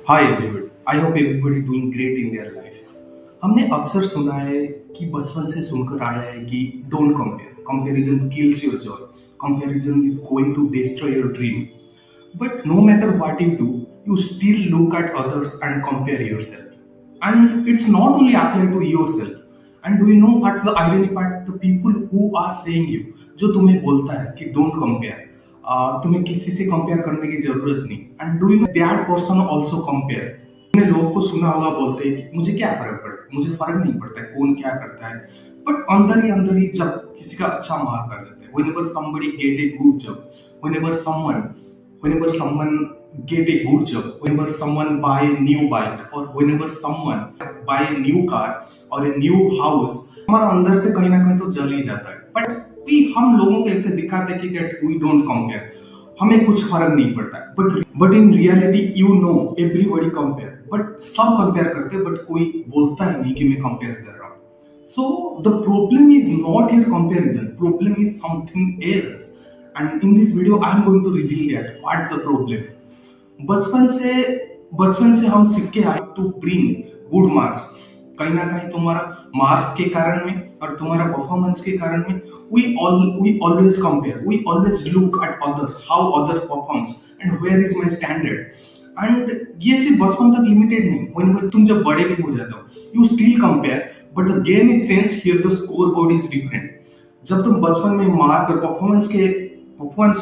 Hi everyone, I hope everybody doing great in their life. हमने अक्सर सुना है कि बचपन से सुनकर आया है कि don't compare, comparison kills your joy, comparison is going to destroy your dream. But no matter what you do, you still look at others and compare yourself. And it's not only applied to yourself. And do you know what's the irony part? The people who are saying you, जो तुम्हें बोलता है कि don't compare, तुम्हें किसी से compare करने की जरूरत नहीं। And do you know that person also compare. तुमने लोगों को सुना होगा बोलते हैं कि मुझे क्या फर्क पड़ता है, मुझे फर्क नहीं पड़ता है कौन क्या करता है। बट अंदर ही जब किसी का अच्छा मार्क कर देते हैं, whenever somebody get a good job, whenever someone get a good job, whenever someone buy a new bike, or whenever someone buy a new car or a new house, हमारा अंदर से कहीं ना कहीं तो जल ही जाता है। बट हम लोगों को ऐसे दिखाते हैं कि दैट वी डोंट कंपेयर, हमें कुछ फर्क नहीं पड़ता है। But in reality you know everybody compare, but सब कंपेयर करते हैं, बट कोई बोलता ही नहीं कि मैं कंपेयर कर रहा हूँ। So the problem is not your comparison, problem is something else. And in this video I am going to reveal that what the problem. बचपन से हम सीख के आए टू ब्रिंग गुड मार्क्स। कहीं ना कहीं तुम्हारा मार्क्स के कारण में और तुम्हारा परफॉर्मेंस के कारण में we always compare, we always look at others, how others performs and where is my standard. And ये सिर्फ बचपन तक लिमिटेड नहीं, when तुम जब बड़े भी हो जाते हो you still compare, but the game is changed here, the scoreboard is different. जब तुम बचपन में मार्क और परफॉर्मेंस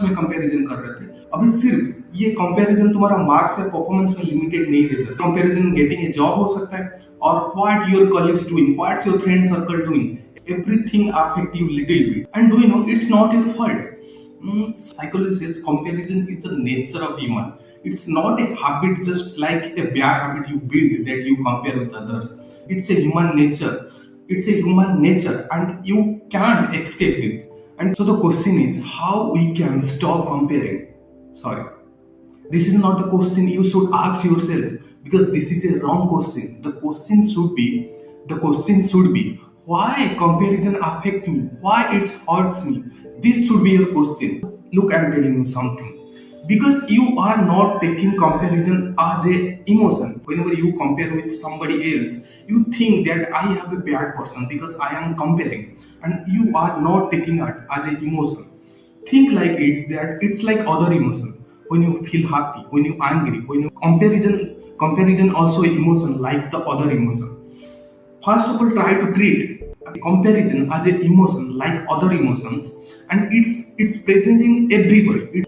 में कंपैरिजन कर रहे थे, अभी सिर्फ ये कंपैरिजन तुम्हारा मार्क्स या परफॉर्मेंस में लिमिटेड नहीं रह सकता। कंपैरिजन गेटिंग ए जॉब हो सकता है, और what your colleagues doing, what's your friend circle doing, everything affect you little bit. And do you know it's not your fault. Psychology says comparison is the nature of human. It's not a habit, just like a bad habit you build that you compare with others. It's a human nature. It's a human nature and you can't escape it. And so the question is how we can stop comparing. Sorry, this is not the question you should ask yourself, because this is a wrong question. The question should be why comparison affect me, why it hurts me. This should be your question. Look, I'm telling you something, because you are not taking comparison as a emotion. Whenever you compare with somebody else, you think that I have a bad person because I am comparing, and you are not taking it as an emotion. Think like it, that it's like other emotion. When you feel happy, when you angry, when you comparison also a emotion like the other emotion. First of all, try to treat comparison as an emotion like other emotions, and it's present in everybody.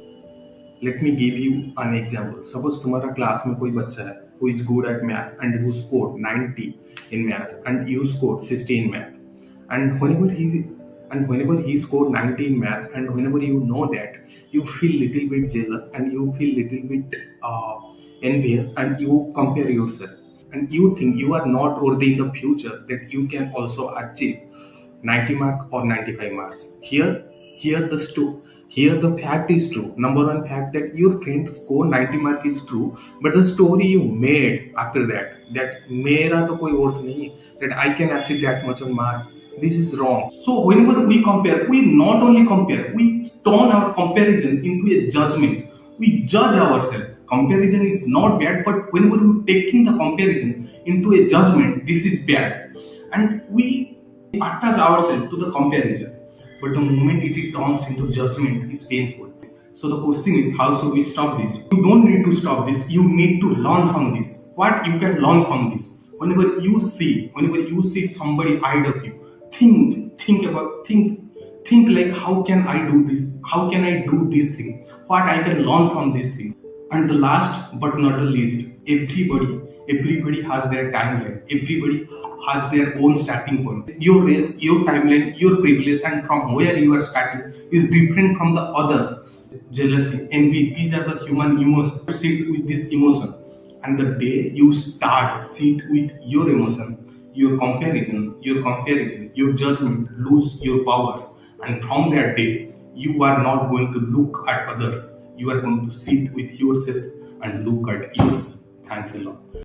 Let me give you an example. Suppose तुम्हारा class में कोई बच्चा है who is good at math and who scored 90 in math and you scored 60 in math, and whenever he scored 90 in math, and whenever you know that, you feel little bit jealous and you feel little bit envious and you compare yourself, and you think you are not worthy in the future that you can also achieve 90 mark or 95 marks. Here the here the fact is true. Number one fact that your friend score 90 mark is true, but the story you made after that मेरा तो कोई worth नहीं, that I can achieve that much of mark, this is wrong. So whenever we compare, we not only compare, we turn our comparison into a judgment. We judge ourselves. Comparison is not bad, but whenever we taking the comparison into a judgment, this is bad, and we attach ourselves to the comparison. But the moment it turns into judgment is painful. So the question is, how should we stop this? You don't need to stop this. You need to learn from this. What you can learn from this? Whenever you see somebody ahead of you, think like, how can I do this? How can I do this thing? What I can learn from this thing? And the last but not the least, everybody has their timeline. Everybody has their own starting point. Your race, your timeline, your privilege, and from where you are starting is different from the others. Jealousy, envy, these are the human emotions. Sit with this emotion, and the day you start sit with your emotion, your comparison, your judgment lose your powers, and from that day you are not going to look at others. You are going to sit with yourself and look at yourself. Thanks a lot.